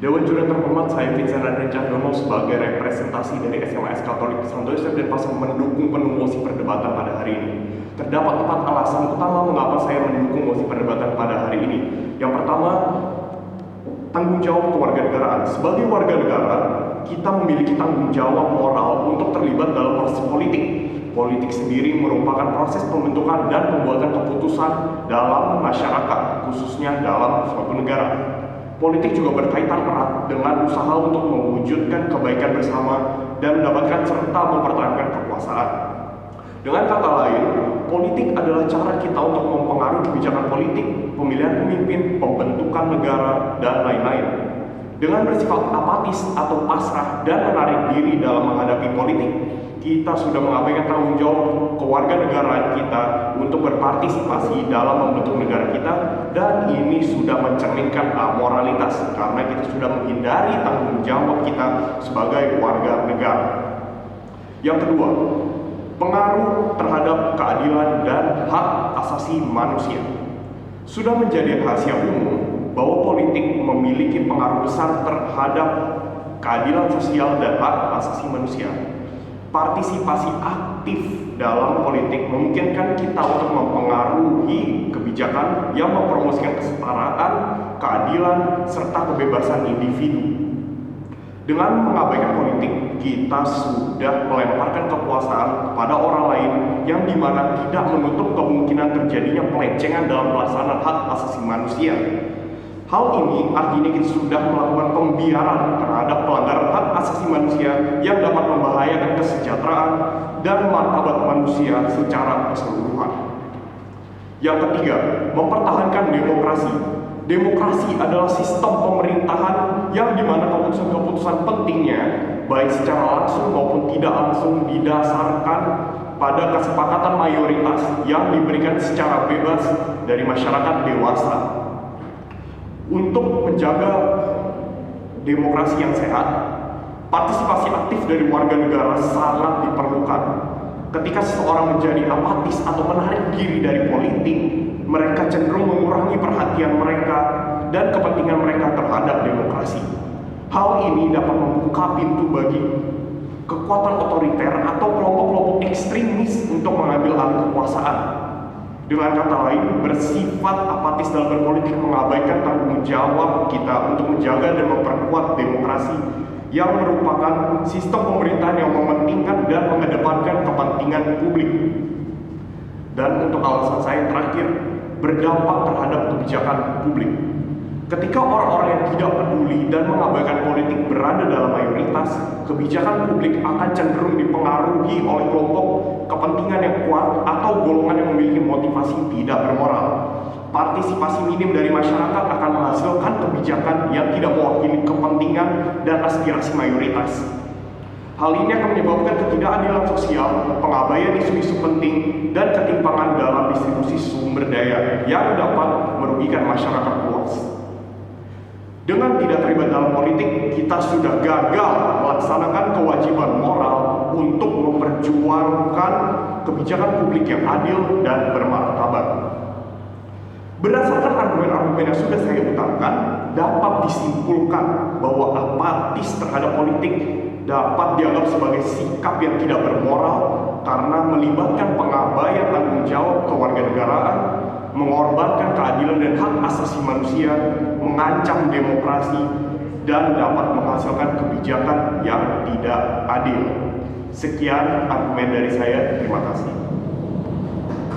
Dewan Juri terhormat, saya Vincent Andre Cahyono sebagai representasi dari SMA Katolik Santo Yosef Denpasar mendukung penuh mosi perdebatan pada hari ini. Terdapat 4 alasan utama mengapa saya mendukung mosi perdebatan pada hari ini. Yang pertama, tanggung jawab kewarganegaraan. Sebagai warga negara, kita memiliki tanggung jawab moral untuk terlibat dalam proses politik. Politik sendiri merupakan proses pembentukan dan pembuatan keputusan dalam masyarakat, khususnya dalam suatu negara. Politik juga berkaitan erat dengan usaha untuk mewujudkan kebaikan bersama dan mendapatkan serta mempertahankan kekuasaan. Dengan kata lain, politik adalah cara kita untuk mempengaruhi kebijakan politik, pemilihan pemimpin, pembentukan negara, dan lain-lain. Dengan bersifat apatis atau pasrah dan menarik diri dalam menghadapi politik, kita sudah mengabaikan tanggung jawab kewarganegaraan kita untuk berpartisipasi dalam membentuk negara kita, dan ini sudah mencerminkan amoralitas karena kita sudah menghindari tanggung jawab kita sebagai warga negara. Yang kedua, pengaruh terhadap keadilan dan hak asasi manusia. Sudah menjadi rahasia umum bahwa politik memiliki pengaruh besar terhadap keadilan sosial dan hak asasi manusia. Partisipasi aktif dalam politik memungkinkan kita untuk mempengaruhi kebijakan yang mempromosikan kesetaraan, keadilan, serta kebebasan individu. Dengan mengabaikan politik, kita sudah melemparkan kekuasaan kepada orang lain yang dimana tidak menutup kemungkinan terjadinya pelecehan dalam pelaksanaan hak asasi manusia. Hal ini artinya kita sudah melakukan pembiaran terhadap pelanggaran hak asasi manusia yang dapat membahayakan kesejahteraan dan martabat manusia secara keseluruhan. Yang ketiga, mempertahankan demokrasi. Demokrasi adalah sistem pemerintahan yang dimana keputusan-keputusan pentingnya, baik secara langsung maupun tidak langsung, didasarkan pada kesepakatan mayoritas yang diberikan secara bebas dari masyarakat dewasa. Untuk menjaga demokrasi yang sehat, partisipasi aktif dari warga negara sangat diperlukan. Ketika seseorang menjadi apatis atau menarik diri dari politik, mereka cenderung mengurangi perhatian mereka dan kepentingan mereka terhadap demokrasi. Hal ini dapat membuka pintu bagi kekuatan otoriter atau kelompok-kelompok ekstremis untuk mengambil alih kekuasaan. Dengan kata lain, bersifat apatis dalam berpolitik mengabaikan tanggung jawab kita untuk menjaga dan memperkuat demokrasi yang merupakan sistem pemerintahan yang mementingkan dan mengedepankan kepentingan publik. Dan untuk alasan saya terakhir, berdampak terhadap kebijakan publik. Ketika orang-orang yang tidak peduli dan mengabaikan politik berada dalam mayoritas, kebijakan publik akan cenderung dipengaruhi oleh kelompok kepentingan yang kuat atau golongan yang memiliki motivasi tidak bermoral. Partisipasi minim dari masyarakat akan menghasilkan kebijakan yang tidak mewakili kepentingan dan aspirasi mayoritas. Hal ini akan menyebabkan ketidakadilan sosial, pengabaian isu-isu penting, dan ketimpangan dalam distribusi sumber daya yang dapat merugikan masyarakat luas. Dengan tidak terlibat dalam politik, kita sudah gagal melaksanakan kewajiban moral untuk memperjuangkan kebijakan publik yang adil dan bermartabat. Berdasarkan argumen-argumen yang sudah saya utarakan, dapat disimpulkan bahwa apatis terhadap politik dapat dianggap sebagai sikap yang tidak bermoral karena melibatkan pengabaian tanggung jawab kewarganegaraan, mengorbankan keadilan dan hak asasi manusia, mengancam demokrasi, dan dapat menghasilkan kebijakan yang tidak adil. Sekian argumen dari saya, terima kasih.